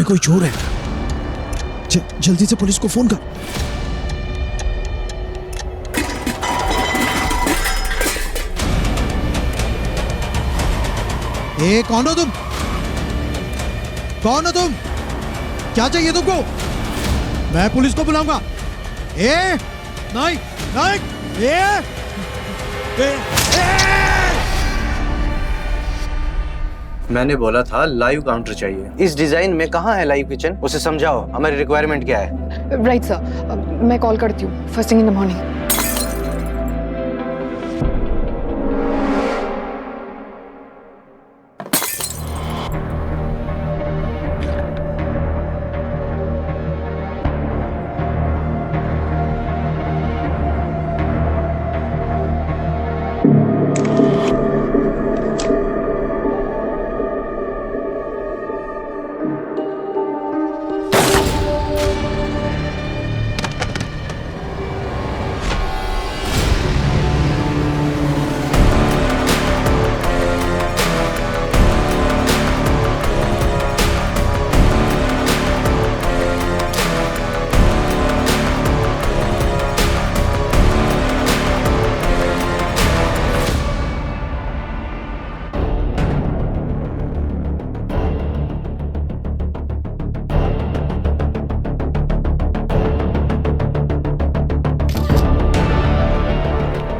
में कोई चोर है। जल्दी से पुलिस को फोन कर। कौन हो तुम? कौन हो तुम? क्या चाहिए तुमको? मैं पुलिस को बुलाऊंगा। नहीं नहीं मैंने बोला था लाइव काउंटर चाहिए। इस डिजाइन में कहाँ है लाइव किचन? उसे समझाओ हमारी रिक्वायरमेंट क्या है। राइट सर, मैं कॉल करती हूँ first thing in the morning.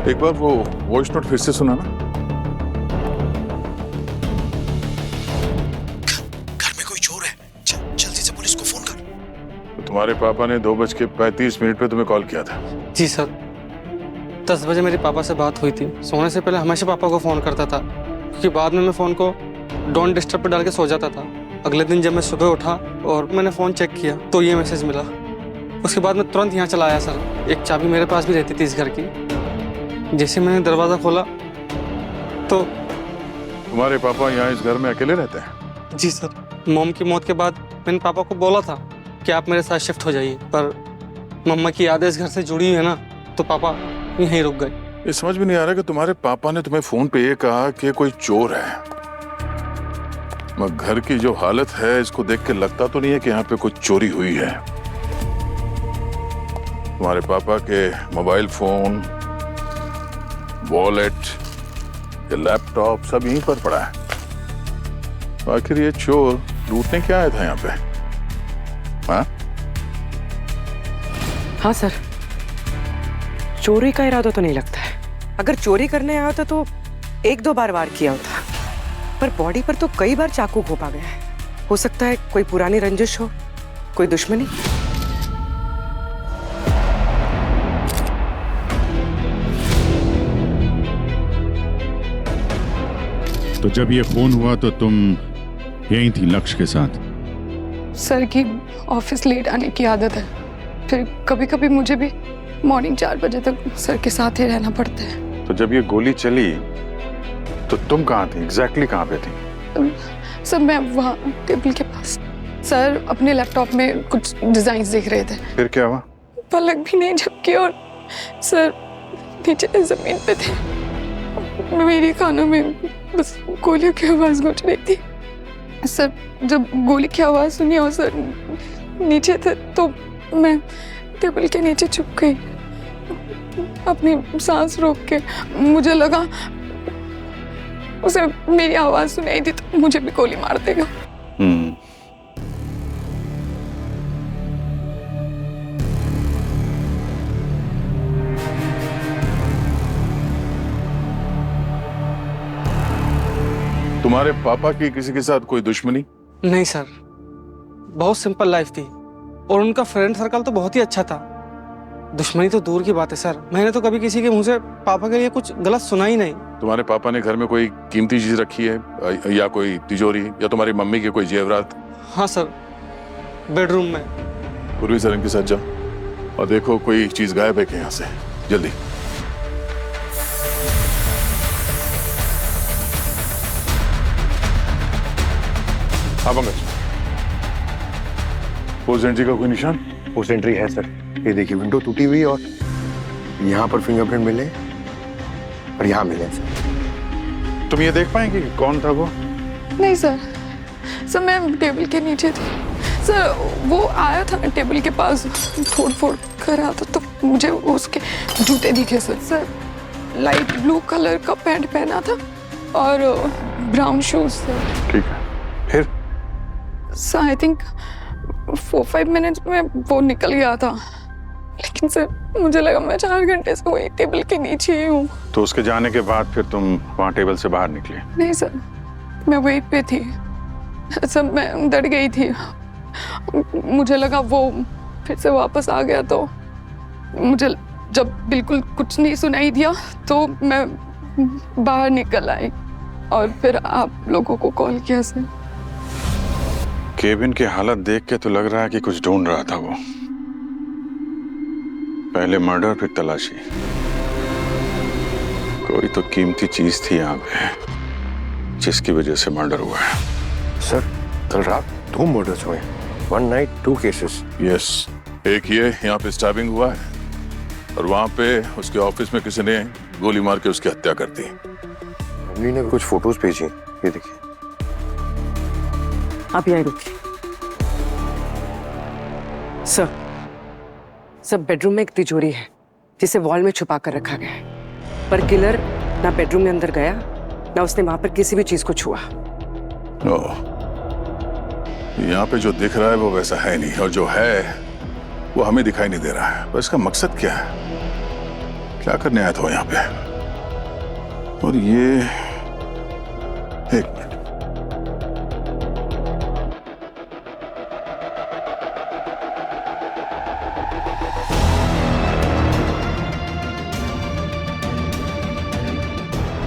एक बार वो वॉइस नोट फिर से सुना ना। घर में कोई चोर है। जल्दी से पुलिस को फोन कर। तो तुम्हारे पापा ने 2:35 पे तुम्हें कॉल किया था? जी सर, 10 बजे मेरे पापा से बात हुई थी। सोने से पहले हमेशा पापा को फ़ोन करता था, क्योंकि बाद में मैं फ़ोन को डोंट डिस्टर्ब पे डाल के सो जाता था। अगले दिन जब मैं सुबह उठा और मैंने फ़ोन चेक किया तो ये मैसेज मिला। उसके बाद मैं तुरंत यहाँ चला आया सर। एक चाबी मेरे पास भी रहती थी इस घर की। जैसे मैंने दरवाज़ा खोला तो तुम्हारे पापा यहाँ इस घर में अकेले रहते हैं? जी सर, मॉम की मौत के बाद मैंने पापा को बोला था कि आप मेरे साथ शिफ्ट हो जाइए, पर मम्मा की यादें इस घर से जुड़ी हुई है ना, तो पापा यहीं रुक गए। ये समझ में नहीं आ रहा कि तुम्हारे पापा ने तुम्हें फोन पे ये कहा कि कोई चोर है। मगर घर की जो हालत है इसको देख के लगता तो नहीं है कि यहाँ पे कुछ चोरी हुई है। तुम्हारे पापा के मोबाइल फोन, वॉलेट, ये लैपटॉप सब यहीं पर पड़ा है। आखिर ये चोर लूटने क्या आया था यहाँ पे? हाँ सर, चोरी का इरादा तो नहीं लगता है। अगर चोरी करने आया था तो 1-2 बार वार किया होता, पर बॉडी पर तो कई बार चाकू घोंपा गया है। हो सकता है कोई पुरानी रंजिश हो, कोई दुश्मनी। तो जब ये फोन हुआ तो तुम यहीं थी लक्ष्य के साथ? सर की ऑफिस लेट आने की आदत है, फिर कभी कभी मुझे भी मॉर्निंग 4 बजे तक सर के साथ ही रहना पड़ता है। तो जब ये गोली चली तो तुम कहाँ थी? एग्जैक्टली कहाँ पे थी? सर मैं वहाँ टेबल के पास, सर अपने लैपटॉप में कुछ डिजाइन देख रहे थे। फिर क्या हुआ? पलक भी नहीं झपकी और सर नीचे जमीन पे थे। मेरे कानों में बस गोलियों की आवाज गूंज रही थी। सर जब गोली की आवाज सुनी और सर नीचे थे तो मैं टेबल के नीचे छुप गई, अपनी सांस रोक के। मुझे लगा उसे मेरी आवाज सुनाई दी तो मुझे भी गोली मार देगा। तुम्हारे पापा की किसी के साथ कोई दुश्मनी? नहीं सर, बहुत सिंपल लाइफ थी और उनका फ्रेंड सर्कल तो बहुत ही अच्छा था। दुश्मनी तो दूर की बात है सर, मैंने तो कभी किसी के मुंह से पापा के लिए कुछ गलत सुना ही नहीं। तुम्हारे पापा ने घर में कोई कीमती चीज रखी है या कोई तिजोरी या तुम्हारी मम्मी के कोई जेवरात? हाँ सर, बेडरूम में। पूर्वी सर इनके साथ जाओ और देखो कोई चीज गायब है क्या यहाँ से, जल्दी। हाँ पंकज, पोस्ट एंट्री का कोई निशान? पोस्ट एंट्री है सर, ये देखिए विंडो टूटी हुई और यहाँ पर फिंगरप्रिंट मिले और यहाँ मिले सर। तुम ये देख पाएंगे कि कौन था वो? नहीं सर, सर मैं टेबल के नीचे थी। सर वो आया था टेबल के पास, तोड़ फोड़ कर रहा था, तो मुझे उसके जूते दिखे sir. Sir light blue colour का पैंट पहना था और ब्राउन शूज सर। ठीक है, फिर? सर आई थिंक 4-5 मिनट्स में वो निकल गया था, लेकिन सर मुझे लगा मैं 4 घंटे से वही टेबल के नीचे ही हूँ। तो उसके जाने के बाद फिर तुम वहाँ टेबल से बाहर निकले? नहीं सर, मैं वहीं पे थी सर, मैं डर गई थी, मुझे लगा वो फिर से वापस आ गया, तो मुझे जब बिल्कुल कुछ नहीं सुनाई दिया तो मैं बाहर निकल आई और फिर आप लोगों को कॉल किया सर। केबिन की हालत देख के तो लग रहा है कि कुछ ढूंढ रहा था वो। पहले मर्डर फिर तलाशी। कोई तो कीमती चीज थी यहाँ पे जिसकी वजह से मर्डर हुआ है। सर कल रात 2 मर्डर्स हुए, 1 नाइट 2 केसेस। यस, एक ये यहाँ पे स्टैबिंग हुआ है और वहाँ पे उसके ऑफिस में किसी ने गोली मार के उसकी हत्या कर दी। अम्मी ने कुछ फोटोज भेजी, ये देखिए। आप यहीं रुकिए। सर बेडरूम में एक तिजोरी है जिसे वॉल में छुपा कर रखा गया है, पर किलर ना बेडरूम में अंदर गया ना उसने वहां पर किसी भी चीज को छुआ। यहाँ पे जो दिख रहा है वो वैसा है नहीं, और जो है वो हमें दिखाई नहीं दे रहा है। पर इसका मकसद क्या है? क्या करने आया था यहाँ पे? और ये एक मिनट,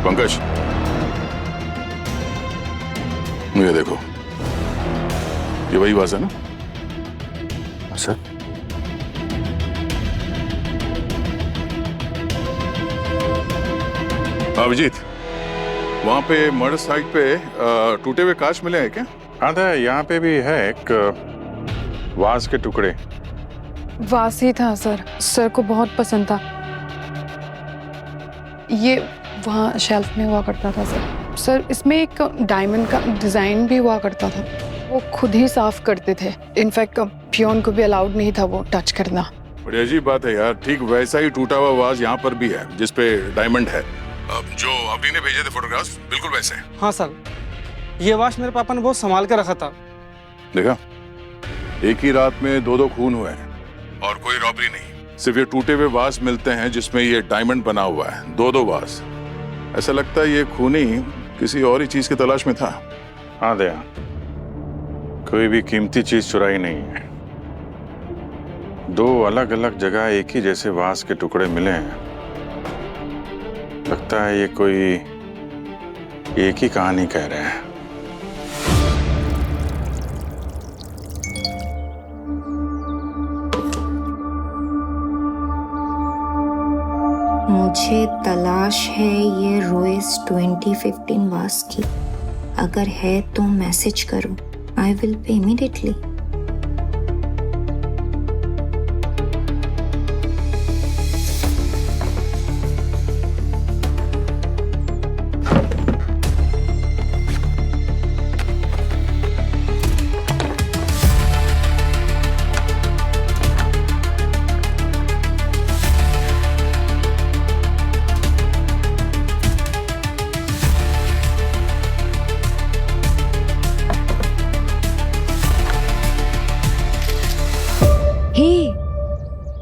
पंकज ये देखो, ये वही आवाज है ना? सर अभिजीत, वहां पे मर्डर साइट पे टूटे हुए कांच मिले हैं क्या? हाँ था, यहाँ पे भी है एक वाज के टुकड़े। वास ही था सर, सर को बहुत पसंद था। ये वहाँ शेल्फ में हुआ करता था सर। इसमें एक डायमंड का डिजाइन भी हुआ करता था, वो खुद ही साफ करते थे। इनफैक्ट पियोन को भी अलाउड नहीं था वो टच करना। बड़ी अजीब बात है यार, ठीक वैसा ही टूटा हुआ वाज यहाँ पर भी है जिसपे डायमंड है। अब जो अभी ने भेजे थे फोटोग्राफ्स बिल्कुल वैसे हैं। हाँ सर, ये वाच मेरे पापा ने बहुत संभाल के रखा था। देखा, एक ही रात में 2 खून हुए हैं और कोई रॉबरी नहीं। सिर्फ ये टूटे हुए वाज मिलते हैं जिसमें ये डायमंड बना हुआ है, 2 वाज। ऐसा लगता है ये खूनी किसी और ही चीज की तलाश में था। हाँ दया, कोई भी कीमती चीज चुराई नहीं है। 2 अलग अलग जगह एक ही जैसे वाज के टुकड़े मिले हैं। लगता है ये कोई एक ही कहानी कह रहे हैं। मुझे तलाश है ये रोइस 2015 वास की। अगर है तो मैसेज करो, I will pay immediately.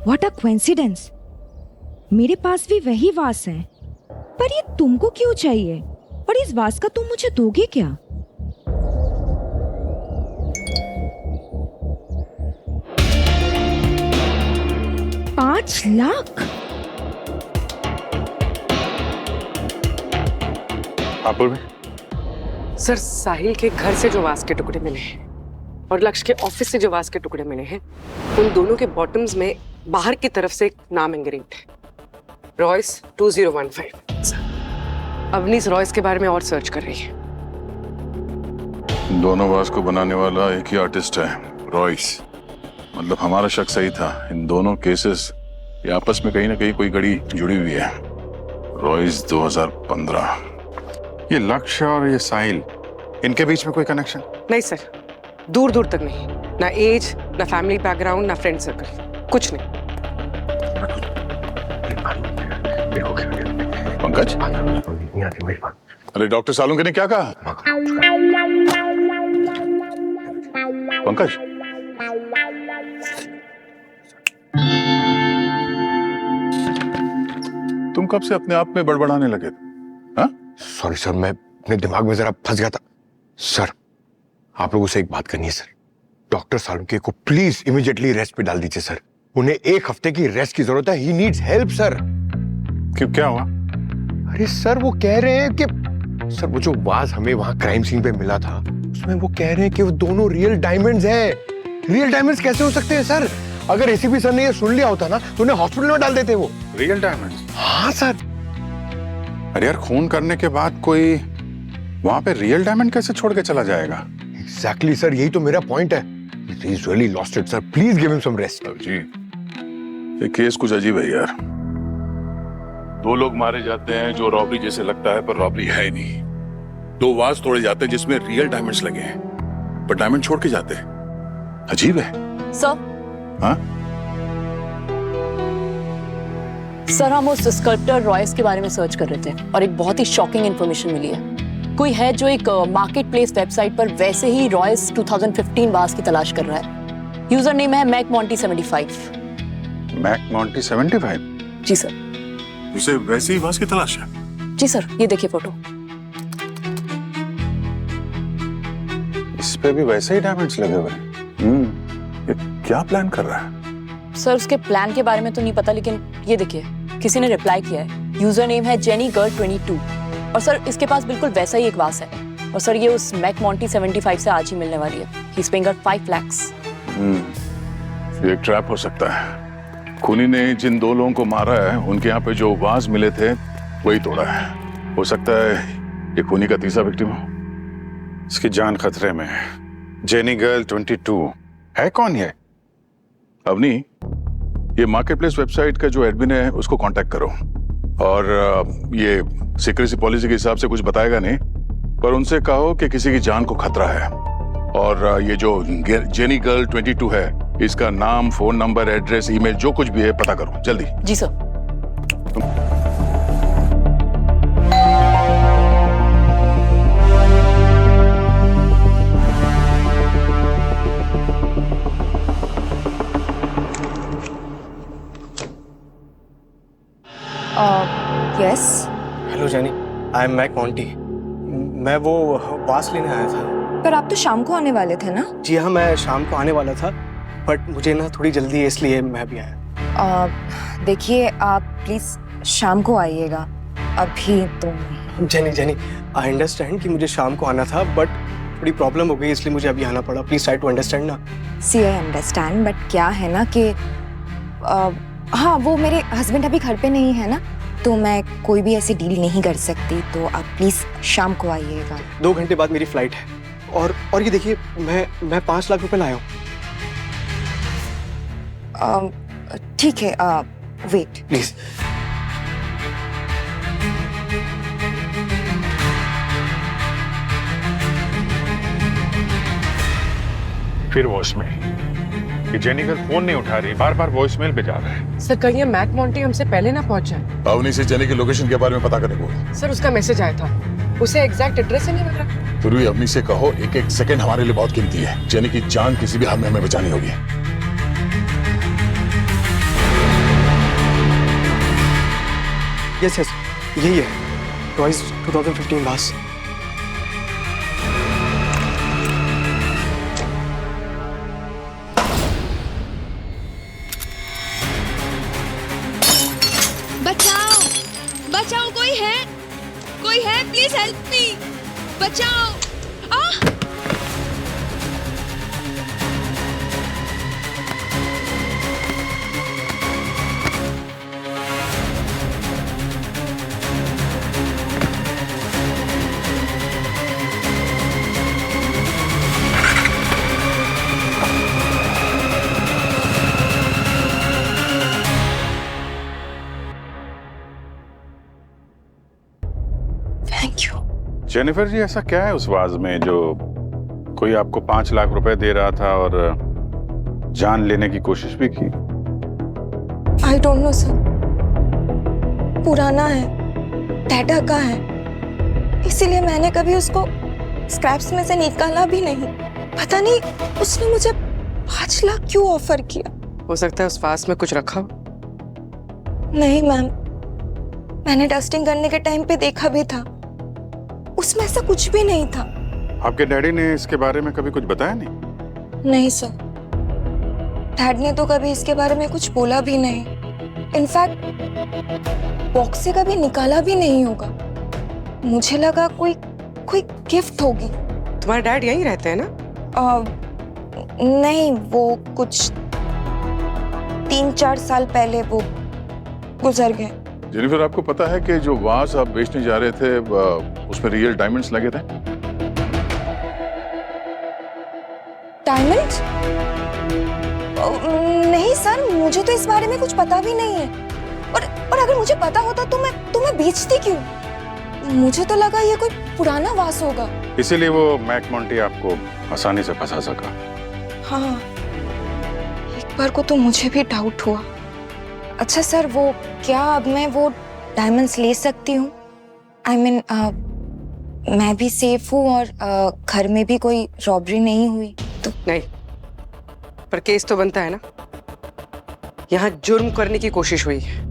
What a coincidence, मेरे पास भी वही वास है, पर ये तुमको क्यों चाहिए? और इस वास का तुम मुझे दोगे क्या? $5 लाख? आप बोल सर, साहिल के घर से जो वास के टुकड़े मिले हैं और लक्ष्य के ऑफिस से जो वास के टुकड़े मिले हैं, उन दोनों के बॉटम्स में बाहर की तरफ से एक नाम एंग्रेव्ड है, रॉयस 2015। अवनीश रॉयस के बारे में और सर्च कर रही है। दोनों वाज को बनाने वाला एक ही आर्टिस्ट है, रॉयस। मतलब हमारा शक सही था, इन दोनों केसेस ये आपस में कहीं ना कहीं कोई कड़ी जुड़ी हुई है। रॉयस 2015। ये लक्ष्य और ये साहिल, इनके बीच में कोई कनेक्शन? नहीं सर, दूर दूर तक नहीं। ना एज, ना फैमिली बैकग्राउंड, ना फ्रेंड सर्कल, कुछ नहीं। पंकज, अरे डॉक्टर सालुंके ने क्या कहा? पंकज, तुम कब से अपने आप में बड़बड़ाने लगे? हाँ? सॉरी सर, मैं अपने दिमाग में जरा फंस गया था। सर, आप लोगों से एक बात करनी है सर। डॉक्टर सालुंके को प्लीज इमीडिएटली रेस्ट पे डाल दीजिए सर। उन्हें 1 हफ्ते की रेस्ट की जरूरत है। He needs help sir. क्यों, क्या हुआ? अरे सर, वो कह रहे हैं कि सर वो जो वाज हमें वहां क्राइम सीन पे मिला था, उसमें वो कह रहे हैं कि वो दोनों रियल डायमंड्स हैं। रियल डायमंड्स कैसे हो सकते हैं सर? अगर एसीपी सर ने ये सुन लिया होता ना तो उन्हें हॉस्पिटल में डाल देते वो। Real diamonds? हाँ सर। अरे यार, खून करने के बाद कोई वहां पे रियल डायमंड कैसे छोड़ के चला जाएगा? एग्जैक्टली सर, यही तो मेरा पॉइंट है। He's really lost it, sir. Please give him some rest. जी, ये केस कुछ अजीब है यार। 2 लोग मारे जाते हैं जो रॉबरी जैसे लगता है, पर रॉबरी है ही नहीं। 2 वाज तोड़े जाते हैं जिसमें रियल डायमंड्स लगे हैं, पर डायमंड छोड़ के जाते हैं। अजीब है। सर, हाँ? सर हम उस स्कल्प्टर रॉयस के बारे में सर्च कर रहे थे और एक बहुत ही शॉकिंग इन्फॉर्मेशन मिली है। कोई है जो एक मार्केट प्लेस वेबसाइट पर वैसे ही रॉयस 2015 वास की तलाश कर रहा है। यूजर नेम है मैक मॉन्टी 75। Mac Monty 75? जी सर। उसे वैसे ही वास की तलाश है? जी सर, ये देखिए फोटो। इस पे भी वैसे ही डायमंड्स लगे हुए हैं। ये क्या प्लान कर रहा है? सर उसके प्लान के बारे में तो नहीं पता, लेकिन ये देखिए किसी ने रिप्लाई किया है। यूजर नेम है जेनी गर्ल 22 और सर इसके पास बिल्कुल वैसा ही एक वास है। और सर ये उस मैक मॉन्टी 75 से आज ही मिलने वाली है। He is paying 5 lakhs। ये एक ट्रैप हो सकता है। खूनी ने जिन 2 लोगों को मारा है, उनके यहाँ पे जो वाज मिले थे वही तोड़ा है। हो सकता है ये खूनी का तीसरा विक्टिम हो। इसकी जान खतरे में है। जेनी गर्ल 22 है कौन ये? अवनी, ये मार्केट प्लेस वेबसाइट का जो एडमिन है उसको कांटेक्ट करो। और ये सिक्रेसी पॉलिसी के हिसाब से कुछ बताएगा नहीं, पर उनसे कहो कि किसी की जान को खतरा है। और ये जो जेनी गर्ल 22 है, इसका नाम, फोन नंबर, एड्रेस, ईमेल जो कुछ भी है पता करो जल्दी। जी sir. Yes. Hello Jenny, I am Mac Monty. मैं वो वास लेने आया था। पर आप तो शाम को आने वाले थे ना? जी हाँ, मैं शाम को आने वाला था, बट मुझे ना थोड़ी जल्दी है, इसलिए मैं भी आया। देखिए आप प्लीज शाम को आइएगा, अभी तो। जेनी, आई अंडरस्टैंड कि मुझे शाम को आना था, बट थोड़ी प्रॉब्लम हो गई इसलिए मुझे अभी आना पड़ा। प्लीज ट्राई टू अंडरस्टैंड ना। सी आई अंडरस्टैंड, बट क्या है ना कि हाँ, वो मेरे हस्बैंड अभी घर पे नहीं है ना, तो मैं कोई भी ऐसी डील नहीं कर सकती। तो आप प्लीज शाम को आइएगा। 2 घंटे बाद मेरी फ्लाइट है। और ये देखिए, मैं 5 लाख रुपए लाया हूँ। ठीक है, वेट प्लीज। फिर वॉइसमेल। कि जेनी गर्ल फोन नहीं उठा रही, बार-बार वॉइसमेल पे जा रहा है। सर कहीं ये मैक मॉन्टी हमसे पहले ना पहुंचा है। अवनी से जेनी की लोकेशन के बारे में पता करने को। सर उसका मैसेज आया था, उसे एग्जैक्ट एड्रेस ही नहीं मिल रहा। फिर भी अवनी से कहो, एक सेकंड हमारे लिए बहुत कीमती है। जेनी की जान किसी भी हाल में हमें बचानी होगी। यस, यही है रॉयस 2015 वास। बचाओ, कोई है, प्लीज हेल्प मी, बचाओ। जेनिफर जी, ऐसा क्या है उस वाज में जो कोई आपको 5 लाख रुपए दे रहा था और जान लेने की कोशिश भी की? आई डोंट नो सर, पुराना है, टाटा का है, इसीलिए मैंने कभी उसको स्क्रैप्स में से निकाला भी नहीं। पता नहीं उसने मुझे 5 लाख क्यों ऑफर किया। हो सकता है उस वास में कुछ रखा हो। नहीं मैम, मैंने डस्टिंग करने के टाइम पे देखा भी था, उसमें ऐसा कुछ भी नहीं था। आपके डैडी ने इसके बारे में कभी कुछ बताया नहीं? नहीं सर, डैड ने तो कभी इसके बारे में कुछ बोला भी नहीं। इनफैक्ट बॉक्स से कभी निकाला भी नहीं होगा। मुझे लगा कोई गिफ्ट होगी। तुम्हारे डैड यहीं रहते हैं ना? नहीं, वो कुछ 3-4 साल पहले वो गुजर गए। जेनिफर, आपको पता है कि जो वाज आप बेचने जा रहे थे उसमें रियल डायमंड्स लगे थे? डायमंड? नहीं सर, मुझे तो इस बारे में कुछ पता भी नहीं है। और अगर मुझे पता होता तो मैं बेचती क्यों? मुझे तो लगा ये कोई पुराना वास होगा। इसीलिए वो मैक मॉन्टी आपको आसानी से फंसा सका। हाँ, एक बार को तो मुझे भी डाउट हुआ। अच्छा सर, वो क्या अब मैं वो डायमंड्स ले सकती हूँ? आई मीन मैं भी सेफ हूँ और घर में भी कोई रॉबरी नहीं हुई तो? नहीं, पर केस तो बनता है ना। यहाँ जुर्म करने की कोशिश हुई है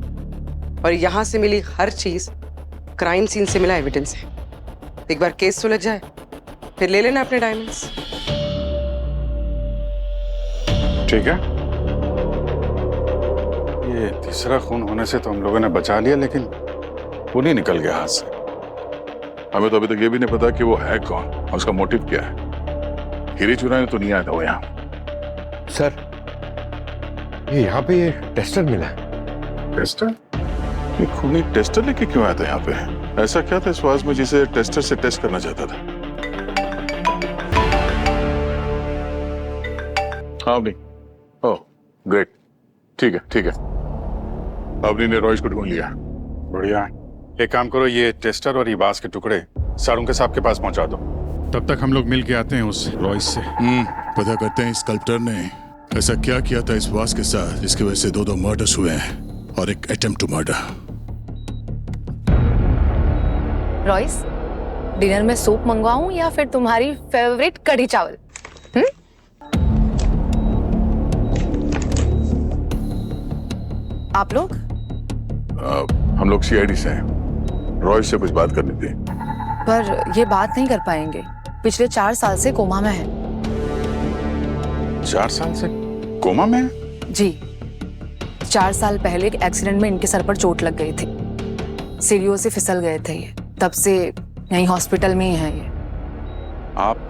और यहाँ से मिली हर चीज क्राइम सीन से मिला एविडेंस है। एक बार केस सुलझ जाए फिर ले लेना अपने डायमंड्स। ठीक है, ये तीसरा खून होने से तो हम लोगों ने बचा लिया, लेकिन खून ही निकल गया हाथ से। हमें तो अभी तक ये भी नहीं पता कि वो है कौन और उसका मोटिव क्या है। हीरे चुराने तो नहीं आया था वो यहाँ। सर, ये यहाँ पे ये टेस्टर मिला है। टेस्टर? ये खूनी टेस्टर लेके क्यों आया था यहाँ पे? ऐसा क्या था इस वाज में जिसे टेस्टर से टेस्ट करना चाहता था? हाँ नहीं, ओह ग्रेट, ठीक है ठीक है। अवनी ने रॉयस को ढूंढ लिया। बढ़िया। एक काम करो, ये टेस्टर और ये बांस के टुकड़े सारुंके साहब के पास पहुंचा दो। तब तक हम लोग मिल के आते हैं उस रॉयस से। पता करते हैं स्कल्प्टर ने ऐसा क्या किया था इस वाज के साथ जिसकी वजह से 2 मर्डर्स हुए हैं और एक attempt to murder. Royce, dinner में सूप मंगवाऊं या फिर तुम्हारी फेवरेट कढ़ी चावल? आप लोग? हम लोग सीआईडी से हैं। रॉयस से कुछ बात करनी थी। पर ये बात नहीं कर पाएंगे, पिछले 4 साल से कोमा में है। 4 साल से कोमा में? जी, 4 साल पहले एक एक्सीडेंट में इनके सर पर चोट लग गई थी, सीढ़ियों से फिसल गए थे ये। तब से यहीं हॉस्पिटल में ही है ये। आप?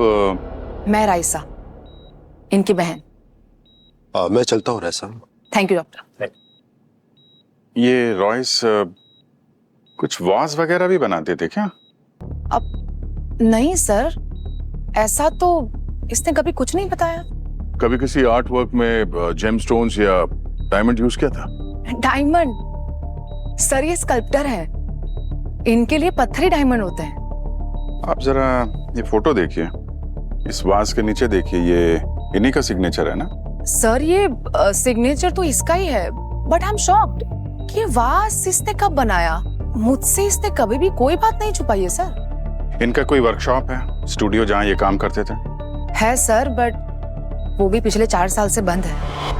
मैं राइसा, इनकी बहन। मैं चलता हूँ राइसा। Thank you doctor. ये रॉयस कुछ वाज वगैरह भी बनाते थे क्या? अब नहीं सर, ऐसा तो इसने कभी कुछ नहीं बताया। कभी किसी आर्ट वर्क में जेमस्टोन्स या डायमंड यूज किया था? डायमंड? सर ये स्कल्प्टर है, इनके लिए पत्थरी डायमंड होते हैं। आप जरा ये फोटो देखिए, इस वाज के नीचे देखिए, ये इन्हीं का सिग्नेचर है ना? सर ये सिग्नेचर तो इसका ही है, बट आई एम शॉक्ड कि ये वाज इसने कब बनाया। मुझसे इसने कभी भी कोई बात नहीं छुपाई है सर। इनका कोई वर्कशॉप है, स्टूडियो जहाँ ये काम करते थे? है सर, बट वो भी पिछले 4 साल से बंद है।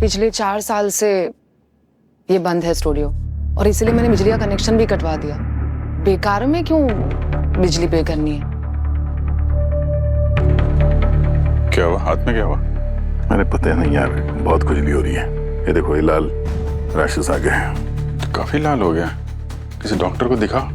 पिछले 4 साल से ये बंद है स्टूडियो, और इसलिए मैंने बिजली का कनेक्शन भी कटवा दिया। बेकार में क्यों बिजली पे करनी है? क्या हुआ? हाथ में क्या हुआ? मैंने पता नहीं यार, बहुत खुजली हो रही है। ये देखो, ये लाल रैशेस आ गए हैं। तो काफी लाल हो गया, किसी डॉक्टर को दिखा।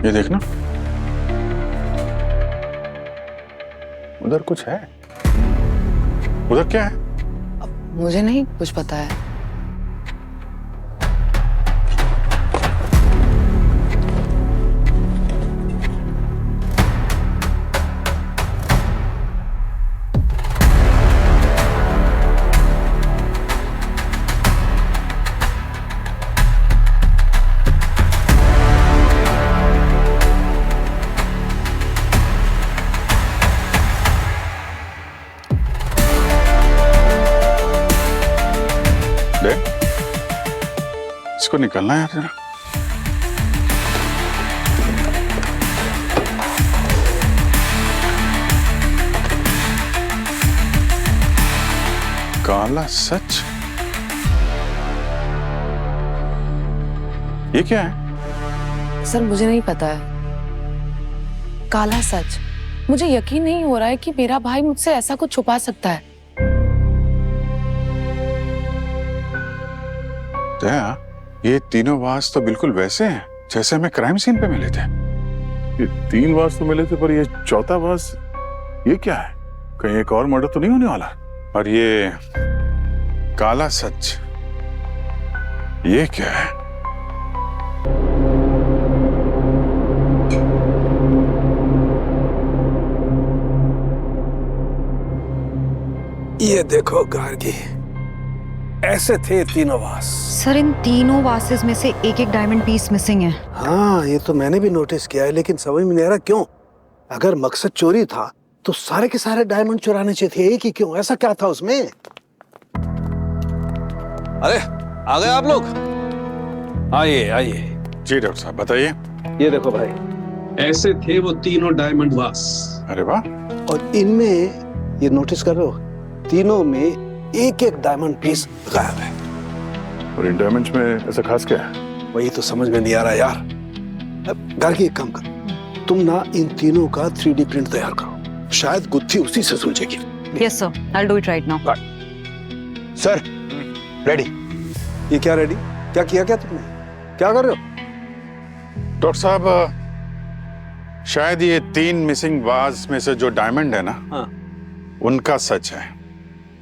ये देखना, उधर कुछ है। उधर क्या है? मुझे नहीं कुछ पता है। इसको निकलना है यार जरा। काला सच, ये क्या है? सर मुझे नहीं पता है। काला सच, मुझे यकीन नहीं हो रहा है कि मेरा भाई मुझसे ऐसा कुछ छुपा सकता है। दया, ये तीनों वास तो बिल्कुल वैसे हैं जैसे हमें क्राइम सीन पे मिले थे। ये 3 वास तो मिले थे, पर ये चौथा वास ये क्या है? कहीं एक और मर्डर तो नहीं होने वाला? और ये काला सच, ये क्या है? ये देखो गार्गी, ऐसे थे तीनों वास। सर इन तीनों वासेस में से एक एक डायमंड पीस मिसिंग है। हाँ, ये तो मैंने भी नोटिस किया है, लेकिन समझ में नहीं आ रहा क्यों। अगर मकसद चोरी था तो सारे के सारे डायमंड चुराने चाहिए थे, एक ही क्यों? ऐसा क्या था उसमें? अरे आ गए आप लोग, आइए आइए। जी डॉक्टर साहब बताइए। ये देखो भाई, ऐसे थे वो तीनों डायमंड वास। अरे वाह। और इनमें ये नोटिस कर रहे हो, तीनों में एक एक डायमंड पीस गायब है। और इन डायमंड्स में ऐसा खास क्या है? वही तो समझ में नहीं आ रहा यार। अब गार्गी एक काम कर, तुम ना इन तीनों का 3D प्रिंट तैयार करो, शायद गुत्थी उसी से सुलझेगी। Yes sir, I will do it right now. Sir ready. ये क्या रेडी? क्या किया क्या तुमने? क्या कर रहे हो? डॉक्टर साहब, शायद ये 3 मिसिंग वाज में से जो डायमंड है ना, हाँ, उनका सच है,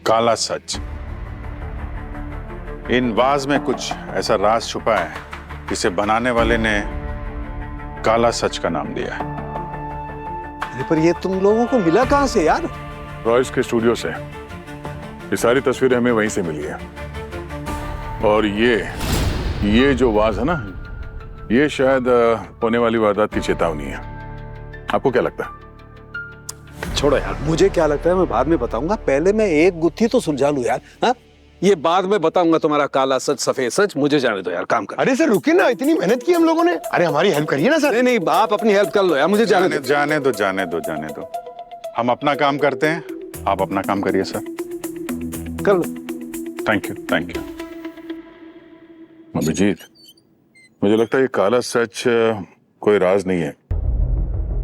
काला सच। इन वाज में कुछ ऐसा राज छुपा है जिसे बनाने वाले ने काला सच का नाम दिया है। पर ये तुम लोगों को मिला कहां से यार? रॉयस के स्टूडियो से। ये सारी तस्वीरें हमें वहीं से मिली है। और ये जो वाज है ना, ये शायद होने वाली वारदात की चेतावनी है। आपको क्या लगता है? छोड़ो यार, मुझे क्या लगता है मैं बाद में बताऊंगा, पहले मैं एक गुत्थी तो सुलझा लूं यार। हाँ, ये बाद में बताऊंगा तुम्हारा काला सच सफेद सच। मुझे जाने दो यार, काम कर। अरे सर रुकिए ना, इतनी मेहनत की हम लोगों ने। अरे हमारी हेल्प करिए ना सर। नहीं नहीं, आप अपनी हेल्प कर लो यार, मुझे जाने दो। जाने दो। हम अपना काम करते हैं, आप अपना काम करिए सर। कर लो। Thank you. अभिजीत, मुझे लगता है ये काला सच कोई राज नहीं है।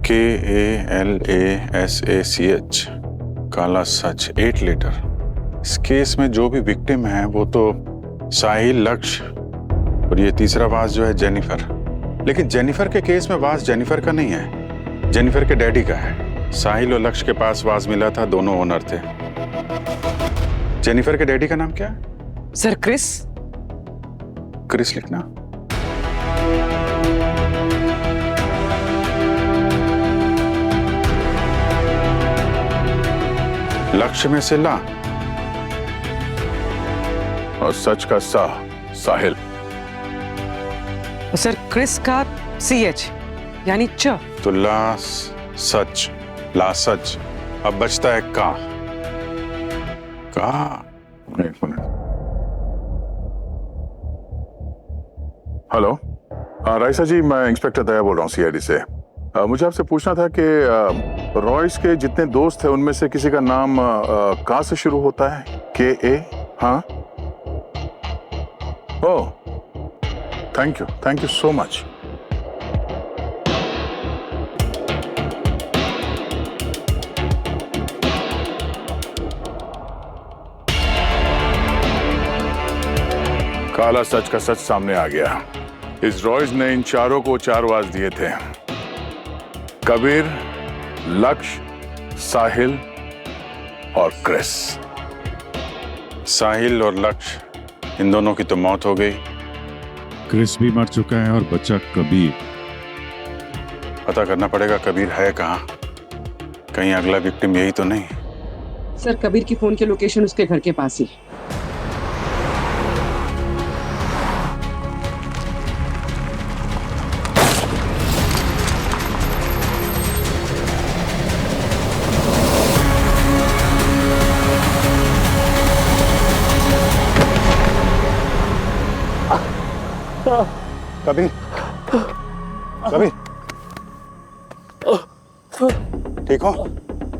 KALASACH, काला सच, 8 लेटर। इस केस में जो भी विक्टिम है वो तो साहिल, लक्ष्य, और ये तीसरा वास जो है जेनिफर। लेकिन जेनिफर के केस में वास जेनिफर का नहीं है, जेनिफर के डैडी का है। साहिल और लक्ष्य के पास वास मिला था, दोनों ओनर थे। जेनिफर के डैडी का नाम क्या है? Sir Chris. क्रिस लिखना। लक्ष्य में से ला और सच का सा, साहिल। सर क्रिस का CH यानी च। तो ला सच, ला सच। अब बचता है का। एक मिनट। हेलो, राइसा जी, मैं इंस्पेक्टर दया बोल रहा हूँ CID से। मुझे आपसे पूछना था कि रॉयस के जितने दोस्त हैं उनमें से किसी का नाम का से शुरू होता है? KA? हाँ। ओह, थैंक यू सो मच। काला सच का सच सामने आ गया। इस रॉयस ने इन चारों को 4 वास दिए थे। कबीर, लक्ष्य, साहिल और क्रिस। साहिल और लक्ष्य, इन दोनों की तो मौत हो गई। क्रिस भी मर चुका है और बच्चा कबीर। पता करना पड़ेगा कबीर है कहाँ, कहीं अगला विक्टिम यही तो नहीं। सर कबीर की फोन की लोकेशन उसके घर के पास ही। कबीर, कबीर, ठीक हो?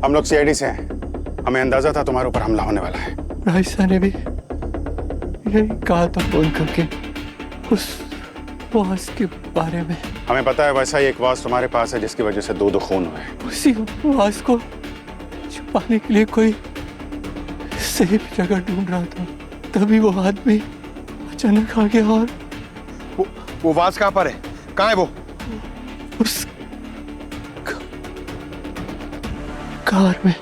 हम लोग सीआईडी से हैं। हमें अंदाजा था तुम्हारे ऊपर हमला होने वाला है। राइसा ने भी यही कहा था फोन करके उस वास के बारे में। हमें पता है वैसा ही एक वास तुम्हारे पास है जिसकी वजह से दो खून हुए। उसी वास को छुपाने के लिए कोई सेफ जगह ढूंढ रहा था, तभी वो आदमी अचानक आ गया। और वो वास कहाँ पर है? कहाँ है वो? उस कार में।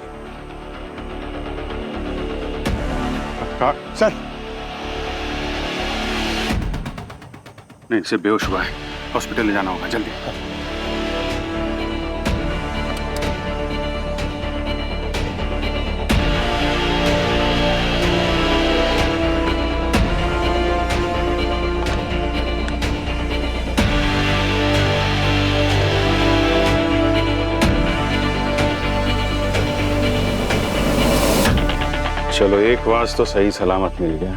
सर नहीं, इसे बेहोश हुआ है, हॉस्पिटल ले जाना होगा जल्दी। चलो एक वास तो सही सलामत मिल गया।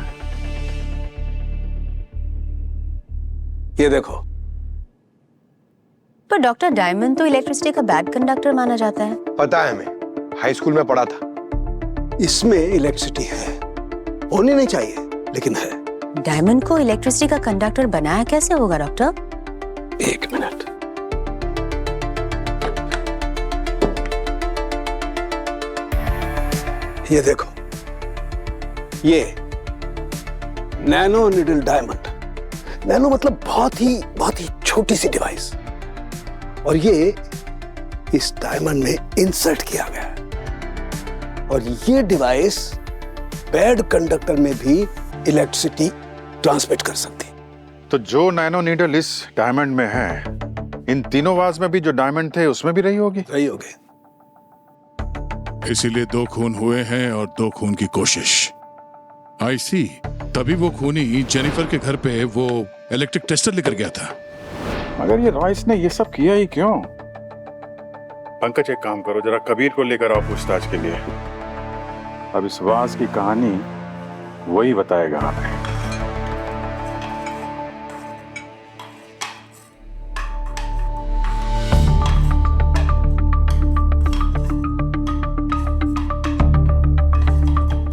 ये देखो। पर डॉक्टर डायमंड तो इलेक्ट्रिसिटी का बैड कंडक्टर माना जाता है। पता है, हमें हाई स्कूल में पढ़ा था। इसमें इलेक्ट्रिसिटी है, होनी नहीं चाहिए लेकिन है। डायमंड को इलेक्ट्रिसिटी का कंडक्टर बनाया कैसे होगा डॉक्टर? एक मिनट। ये देखो, ये नैनो निडल डायमंड। नैनो मतलब बहुत ही छोटी सी डिवाइस, और ये इस डायमंड में इंसर्ट किया गया है। और ये डिवाइस बैड कंडक्टर में भी इलेक्ट्रिसिटी ट्रांसमिट कर सकती। तो जो नैनो नीडल इस डायमंड में है, इन तीनों वाज में भी जो डायमंड थे उसमें भी रही होगी। इसीलिए 2 खून हुए हैं और 2 खून की कोशिश। आई सी, तभी वो खूनी जेनिफर के घर पे वो इलेक्ट्रिक टेस्टर लेकर गया था। मगर ये रॉयस ने ये सब किया ही क्यों? पंकज एक काम करो, जरा कबीर को लेकर आओ पूछताछ के लिए। अब इस वास की कहानी वही बताएगा हमें।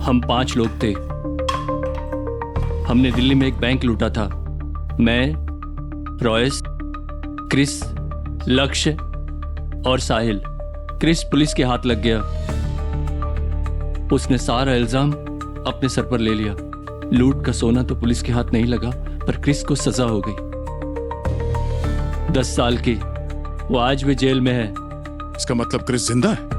हम 5 लोग थे। हमने दिल्ली में एक बैंक लूटा था। मैं, रॉयस, क्रिस, लक्ष्य और साहिल। क्रिस पुलिस के हाथ लग गया। उसने सारा इल्जाम अपने सर पर ले लिया। लूट का सोना तो पुलिस के हाथ नहीं लगा, पर क्रिस को सजा हो गई 10 साल की। वो आज भी जेल में है। इसका मतलब क्रिस जिंदा है?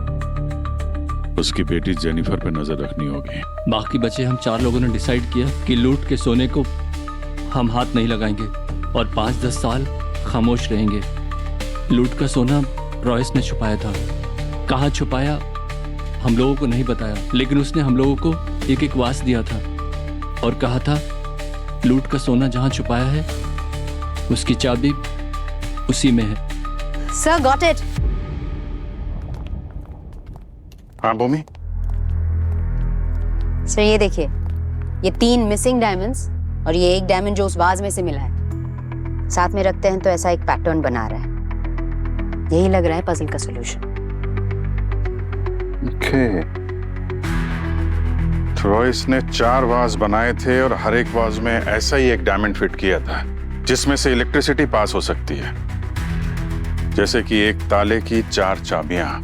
उसकी बेटी जेनिफर पर नजर रखनी होगी। बाकी बचे हम 4 लोगों ने डिसाइड किया कि लूट के सोने को हम हाथ नहीं लगाएंगे और 5-10 साल खामोश रहेंगे। लूट का सोना रॉयस ने छुपाया था। कहाँ छुपाया हम लोगों को नहीं बताया, लेकिन उसने हम लोगों को एक वास दिया था और कहा था लूट का सोना जहाँ छुपाया है उसकी चाबी उसी में है। Sir got it. हाँ भूमि। सर ये देखिए, ये 3 मिसिंग डायमंड्स और ये एक डायमंड जो उस वाज में से मिला है, साथ में रखते हैं तो ऐसा एक पैटर्न बना रहा है। यही लग रहा है पजल का सॉल्यूशन। ओके, रॉयस ने 4 वाज बनाए थे और हर एक वाज में ऐसा ही एक डायमंड फिट किया था जिसमें से इलेक्ट्रिसिटी पास हो सकती है। जैसे कि एक ताले की 4 चाबियां,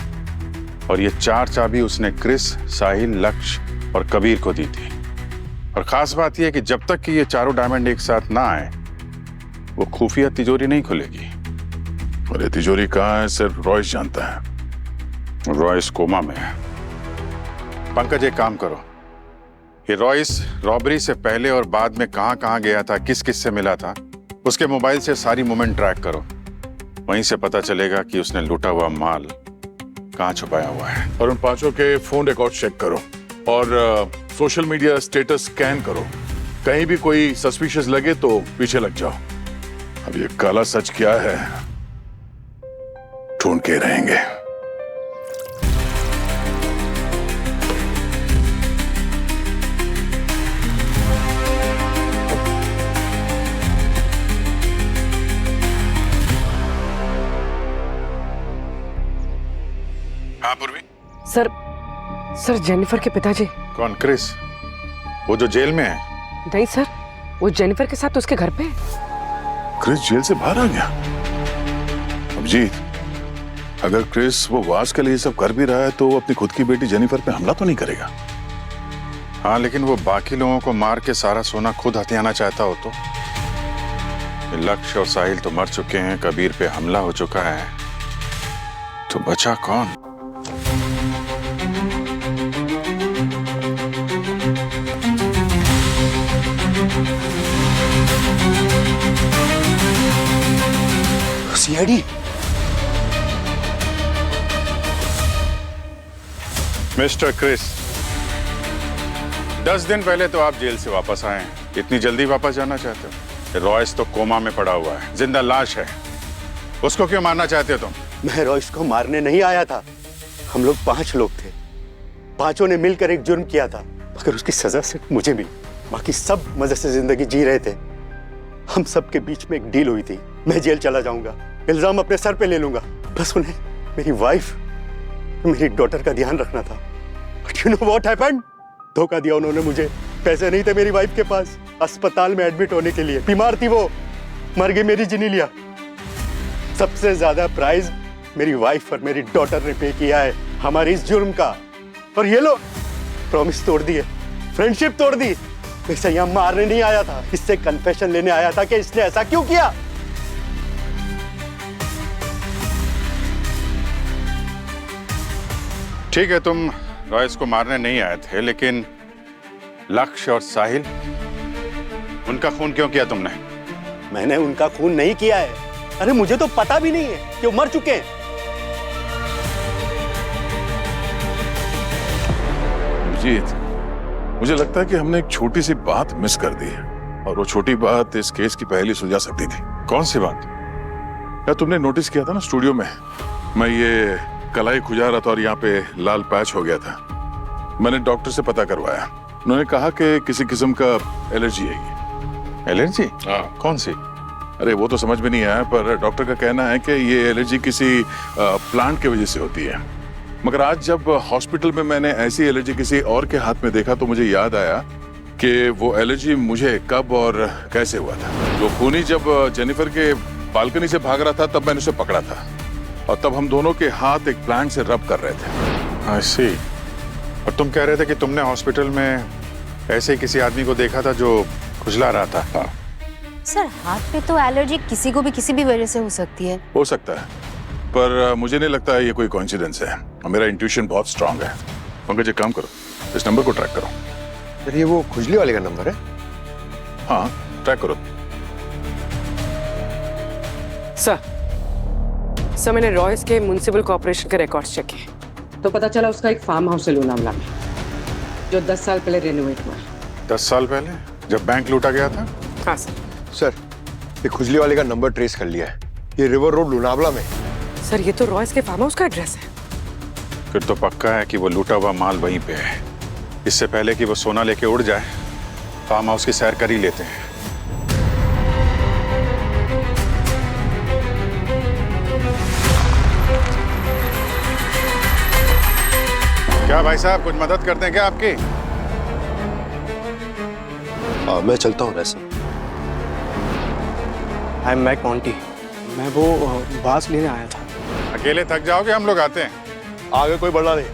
और ये 4 चाबी उसने क्रिस, साहिल, लक्ष्य और कबीर को दी थी। और खास बात यह है कि जब तक कि ये चारों डायमंड एक साथ ना आए, वो खुफिया तिजोरी नहीं खुलेगी। और ये तिजोरी कहाँ है सिर्फ रॉयस जानता है। रॉयस कोमा में है। पंकज एक काम करो, ये रॉयस रॉबरी से पहले और बाद में कहाँ कहाँ गया था, किस किस से मिला था, उसके मोबाइल से सारी मूवमेंट ट्रैक करो। वहीं से पता चलेगा कि उसने लूटा हुआ माल कहाँ छुपाया हुआ है। और उन पांचों के फोन रिकॉर्ड चेक करो और सोशल मीडिया स्टेटस स्कैन करो। कहीं भी कोई सस्पिशियस लगे तो पीछे लग जाओ। अब ये काला सच क्या है ढूंढ के रहेंगे। हाँ पूर्वी। सर जेनिफर के पिताजी। कौन? क्रिस? वो जो जेल में है? नहीं सर, वो जेनिफर के साथ उसके घर पे है। क्रिस जेल से बाहर आ गया? अभिजीत, अगर क्रिस वो वास के लिए सब कर भी रहा है तो वो अपनी खुद की बेटी जेनिफर पे हमला तो नहीं करेगा। हाँ, लेकिन वो बाकी लोगों को मार के सारा सोना खुद हथियाना चाहता हो तो? लक्ष्य और साहिल तो मर चुके हैं, कबीर पे हमला हो चुका है, तो बचा कौन? सीआईडी। मिस्टर क्रिस, 10 दिन पहले तो आप जेल से वापस आए हैं। इतनी जल्दी वापस जाना चाहते हो? रॉयस तो कोमा में पड़ा हुआ है, जिंदा लाश है। उसको क्यों मारना चाहते हो तुम? मैं रॉयस को मारने नहीं आया था। हम लोग 5 लोग थे, पांचों ने मिलकर एक जुर्म किया था, मगर उसकी सजा सिर्फ मुझे मिली। बाकी सब मजे से जिंदगी जी रहे थे। हम सब के बीच में एक डील हुई थी, मैं जेल चला जाऊंगा, इल्जाम अपने सर पे ले लूंगा, बस उन्हें मेरी वाइफ, मेरी डॉटर का ध्यान रखना था। But you know what happened? धोखा दिया उन्होंने मुझे। पैसे नहीं थे मेरी वाइफ के पास अस्पताल में एडमिट होने के लिए। बीमार थी वो, मर गई मेरी जिनीलिया। सबसे ज्यादा प्राइस मेरी वाइफ और मेरी डॉटर ने पे किया है हमारी इस जुर्म का। और ये लोग प्रॉमिस तोड़ दिए, फ्रेंडशिप तोड़ दी। मैं इसे यहाँ मारने नहीं आया था, इससे कन्फेशन लेने आया था कि इसने ऐसा क्यों किया। ठीक है, तुम रॉयस को मारने नहीं आए थे, लेकिन लक्ष्य और साहिल, उनका खून क्यों किया तुमने? मैंने उनका खून नहीं किया है। अरे मुझे तो पता भी नहीं है कि वो मर चुके हैं। जीत, मुझे लगता है कि हमने एक छोटी सी बात मिस कर दी है, और वो छोटी बात इस केस की पहली सुलझा सकती थी। कौन सी बात? क्या तुमने नोटिस किया था ना स्टूडियो में, मैं ये कलाई खुजा रहा था और यहाँ पे लाल पैच हो गया था। मैंने डॉक्टर से पता करवाया, उन्होंने कहा कि किसी किस्म का एलर्जी है ये। एलर्जी? हाँ। कौन सी? अरे वो तो समझ में नहीं आया, पर डॉक्टर का कहना है कि ये एलर्जी किसी प्लांट की वजह से होती है। मगर आज जब हॉस्पिटल में मैंने ऐसी एलर्जी किसी और के हाथ में देखा तो मुझे याद आया कि वो एलर्जी मुझे कब और कैसे हुआ था। वो खूनी जब जेनिफर के बालकनी से भाग रहा था तब मैंने उसे पकड़ा था, और तब हम दोनों के हाथ एक प्लांट से रब कर रहे थे। I see। और तुम कह रहे थे कि तुमने हॉस्पिटल में ऐसे ही किसी आदमी को देखा था जो खुजला रहा था। हाँ। सर, हाथ पे तो एलर्जी किसी को भी किसी भी वजह से हो सकती है। हो सकता है, पर मुझे नहीं लगता है ये कोई कोइंसिडेंस है, और मेरा इंट्यूशन बहुत स्ट्रांग है। पंकज एक काम करो, इस नंबर को ट्रैक करो। सर ये वो खुजली वाले का नंबर है? हाँ, ट्रैक करो। सर मैंने रॉयस के म्युनिसिपल कॉर्पोरेशन के रिकॉर्ड्स चेक किए तो पता चला उसका एक फार्म हाउस है लोनावला में, जो 10 साल पहले रेनोवेट हुआ है। 10 साल पहले, जब बैंक लूटा गया था? हाँ सर। सर ये खुजली वाले का नंबर ट्रेस कर लिया है, ये रिवर रोड लोनावला में। सर ये तो रॉयस के फार्म हाउस का एड्रेस है। फिर तो पक्का है कि वो लूटा हुआ माल वहीं पे है। इससे पहले कि वो सोना लेके उड़ जाए, फार्म हाउस की सैर कर ही लेते हैं। क्या भाई साहब, कुछ मदद करते हैं क्या आपकी? हाँ, मैं चलता हूँ वैसे। आई एम मैक मॉन्टी, मैं वो बास लेने आया था। अकेले थक जाओगे, हम लोग आते हैं। आगे कोई बढ़ना नहीं,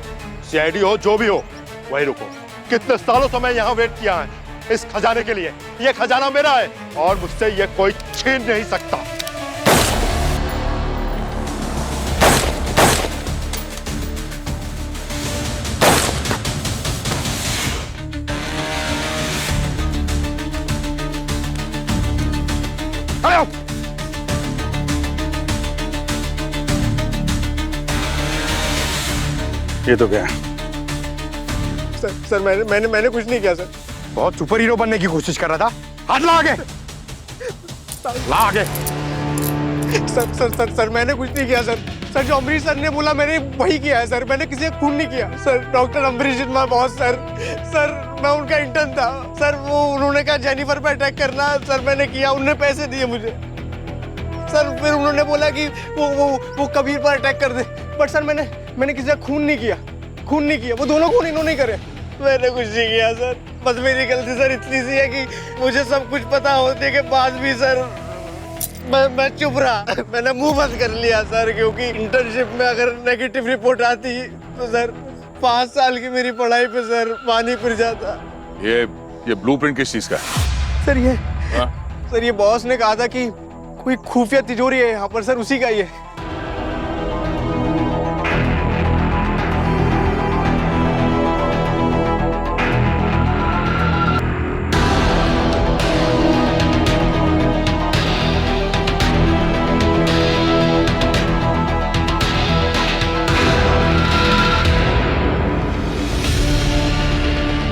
सीआईडी हो जो भी हो वही रुको। कितने सालों से मैं यहाँ वेट किया है इस खजाने के लिए। ये खजाना मेरा है और मुझसे ये कोई छीन नहीं सकता। खड़े हो। ये तो क्या? सर मैंने कुछ नहीं किया सर। बहुत सुपर हीरो बनने की कोशिश कर रहा था। हाथ ला आगे, ला आगे। सर मैंने कुछ नहीं किया सर। सर जो अमरीश सर ने बोला मैंने वही किया है सर। मैंने किसी का खून नहीं किया sir. Doctor Amrish is my boss sir. Sir मैं उनका इंटर्न था सर। वो उन्होंने कहा जेनिफर पे अटैक करना सर, मैंने किया। उन्होंने पैसे दिए मुझे सर। फिर उन्होंने बोला कि वो कबीर पर अटैक कर दे। बट सर मैंने किसी का खून नहीं किया। वो दोनों खून इन्होंने करे। मैंने कुछ नहीं किया सर। बस मेरी गलती सर इतनी सी है कि मुझे सब कुछ पता होने के बाद भी सर मैं चुप रहा। मैंने मुंह बंद कर लिया सर, क्योंकि इंटर्नशिप में अगर नेगेटिव रिपोर्ट आती तो सर 5 साल की मेरी पढ़ाई पे सर पानी फिर जाता। ये ब्लूप्रिंट किस चीज का है? सर ये बॉस ने कहा था कि कोई खुफिया तिजोरी है यहाँ पर सर, उसी का ही है।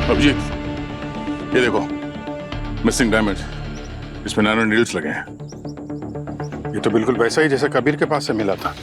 अभिजीत, ये देखो मिसिंग डायमंड, इसमें नैनो नीडल्स लगे हैं। ये तो बिल्कुल वैसा ही जैसा कबीर के पास से मिला था।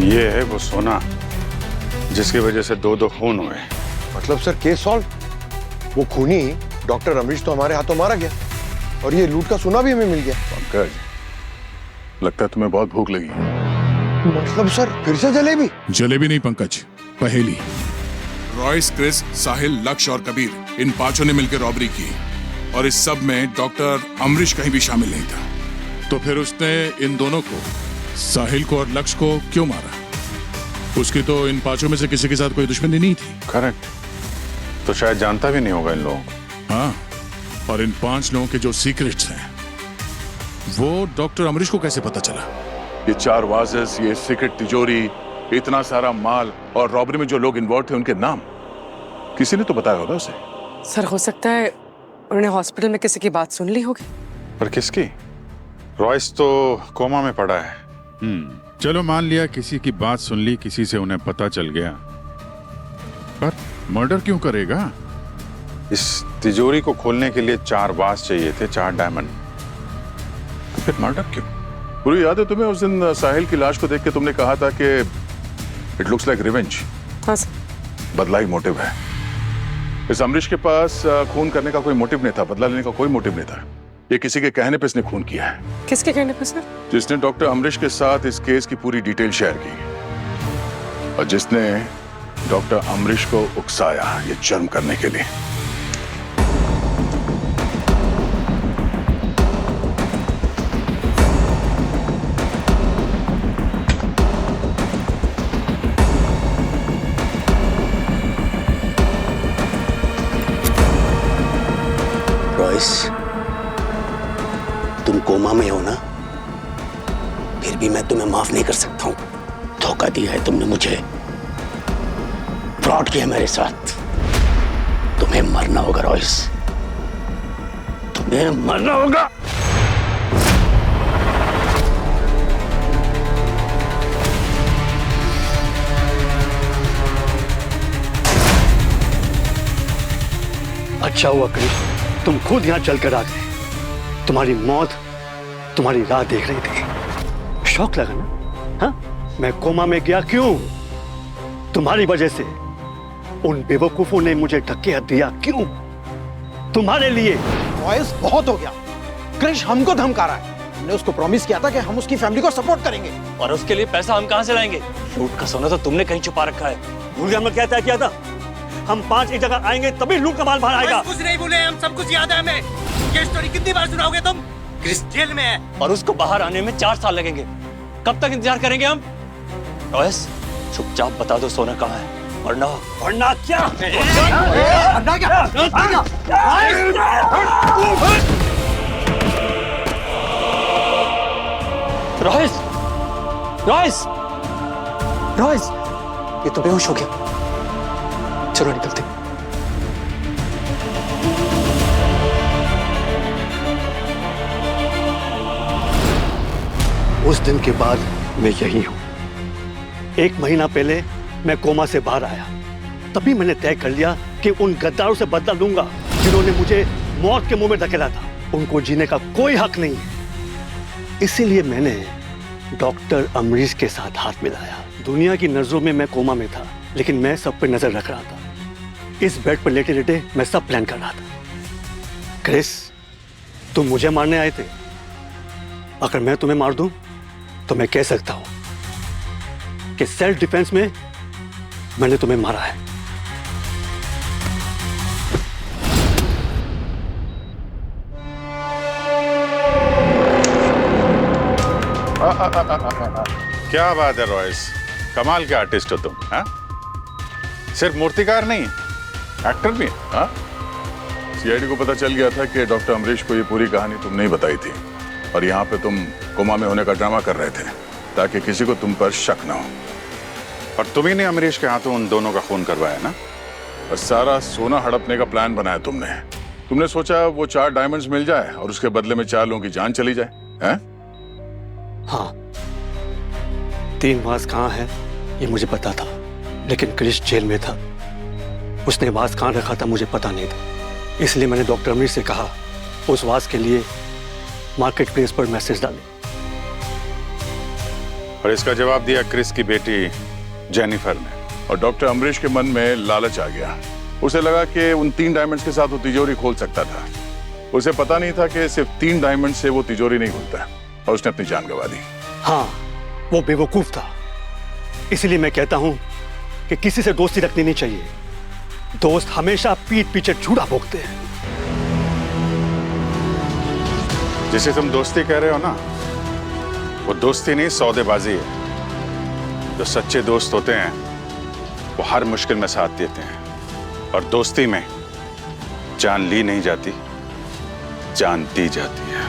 ये है वो सोना जिसकी वजह से 2 खून हुए। मतलब सर केस सॉल्व। वो खूनी डॉक्टर अमरीश तो हमारे हाथों मारा गया और ये लूट का सोना भी हमें मिल गया। पंकज, लगता है तुम्हें बहुत भूख लगी है। मतलब सर फिर से जलेबी? जलेबी नहीं पंकज, पहेली। रॉयस, क्रिस, साहिल, लक्ष्य और कबीर, इन 5 ने मिलकर रॉबरी की और इस सब में डॉक्टर अमरीश कहीं भी शामिल नहीं था। तो फिर उसने इन दोनों को, साहिल को और लक्ष्य को क्यों मारा? उसकी तो इन 5 में से किसी के साथ कोई दुश्मनी नहीं थी। करेक्ट। तो शायद जानता भी नहीं होगा इन लोगों को। हाँ, और इन 5 लोगों के जो सीक्रेट्स हैं वो डॉक्टर अमरीश को कैसे पता चला? ये 4 वाजेस, ये सीक्रेट तिजोरी, इतना सारा माल और रॉबरी में जो लोग इन्वॉल्व थे उनके नाम किसी ने तो बताया होगा उसे। सर हो सकता है उन्होंने हॉस्पिटल में किसी की बात सुन ली होगी। पर किसकी? रॉयस तो कोमा में पड़ा है। चलो मान लिया किसी की बात सुन ली, किसी से उन्हें पता चल गया, पर मर्डर क्यों करेगा? इस तिजोरी को खोलने के लिए 4 वाज चाहिए थे, 4 डायमंड। तो फिर मर्डर क्यों? पूरी याद है तुम्हें उस दिन साहिल की लाश को देख के तुमने कहा था कि इट लुक्स लाइक रिवेंज। हाँ सर। बदला ही मोटिव है। इस अमरीश के पास खून करने का कोई मोटिव नहीं था, बदला लेने का कोई मोटिव नहीं था। ये किसी के कहने पे इसने खून किया है। किसके कहने पे सर? जिसने डॉक्टर अमरीश के साथ इस केस की पूरी डिटेल शेयर की और जिसने डॉक्टर अमरीश को उकसाया ये जुर्म करने के लिए। रॉयस, तुम कोमा में हो ना, फिर भी मैं तुम्हें माफ नहीं कर सकता हूं। धोखा दिया है तुमने मुझे, फ्रॉड किया मेरे साथ। तुम्हें मरना होगा रॉयस, तुम्हें मरना होगा। अच्छा हुआ क्रिश, तुम खुद यहाँ चलकर आ गए। तुम्हारी मौत तुम्हारी राह देख रही थी। शौक लगा ना? हाँ, मैं कोमा में गया क्यों? तुम्हारी वजह से। उन बेवकूफों ने मुझे धक्के दिया क्यों? तुम्हारे लिए। रॉयस, बहुत हो गया। क्रिश हमको धमका रहा है। हमने उसको प्रॉमिस किया था कि हम उसकी फैमिली को सपोर्ट करेंगे। और उसके लिए पैसा हम कहां से लाएंगे? लूट का सोना तो तुमने कहीं छुपा रखा है। भूल गए हमने क्या तय किया था? हम 5 एक जगह आएंगे तभी लूट का माल बाहर आएगा। कुछ नहीं भूले, हम सब कुछ याद है हमें। ये स्टोरी कितनी बार सुनाओगे तुम? क्रिस जेल में है और उसको बाहर आने में 4 साल लगेंगे। कब तक इंतजार करेंगे हम? रॉयस, चुपचाप बता दो सोना कहाँ है, वरना क्या? वरना क्या? रॉयस, रॉयस, रॉयस, ये तो बेहोश हो गया। चलो निकलते। उस दिन के बाद मैं यही हूं। 1 महीना पहले मैं कोमा से बाहर आया, तभी मैंने तय कर लिया कि उन गद्दारों से बदला लूंगा जिन्होंने मुझे मौत के मुंह में धकेला था। उनको जीने का कोई हक नहीं है। इसीलिए मैंने डॉक्टर अमरीश के साथ हाथ मिलाया। दुनिया की नजरों में मैं कोमा में था, लेकिन मैं सब पे नजर रख रहा था। इस बेड पर लेटे लेटे मैं सब प्लान कर रहा था। क्रिस, तुम मुझे मारने आए थे। अगर मैं तुम्हें मार दूं तो मैं कह सकता हूं कि सेल्फ डिफेंस में मैंने तुम्हें मारा है। क्या बात है रॉयस, कमाल के आर्टिस्ट हो तुम। हाँ, सिर्फ मूर्तिकार नहीं, एक्टर भी। हाँ, सीआईडी को पता चल गया था कि डॉक्टर अमरीश को ये पूरी कहानी तुमने ही बताई थी, और यहाँ पे तुम कोमा में होने का ड्रामा कर रहे थे ताकि किसी को तुम पर शक ना हो। और तुम्ही ने अमरीश के हाथों उन दोनों का खून करवाया ना? और सारा सोना हड़पने का प्लान बनाया तुमने सोचा वो 4 डायमंड्स मिल जाए और उसके बदले में 4 लोगों की जान चली जाए। हैं? हाँ, 3 वास कहाँ है ये मुझे पता था, लेकिन क्रिश जेल में था। उसने वास कहाँ रखा था मुझे पता नहीं था। इसलिए मैंने डॉक्टर अमरीश से कहा उस वास के लिए मार्केट प्लेस पर मैसेज डाले। और इसका जवाब दिया क्रिस की बेटी जेनिफर ने। और डॉक्टर अमरीश के मन में लालच आ गया। उसे लगा कि उन 3 डायमंड्स के साथ वो तिजोरी खोल सकता था। उसे पता नहीं था कि सिर्फ 3 डायमंड से वो तिजोरी नहीं खुलता, और उसने अपनी जान गंवा दी। हाँ, वो बेवकूफ था। इसलिए मैं कहता हूं कि किसी से दोस्ती रखनी नहीं चाहिए। दोस्त हमेशा पीठ पीछे झूठा भोंकते हैं। जिसे तुम दोस्ती कह रहे हो ना, वो दोस्ती नहीं, सौदेबाजी है। जो सच्चे दोस्त होते हैं वो हर मुश्किल में साथ देते हैं, और दोस्ती में जान ली नहीं जाती, जान दी जाती है।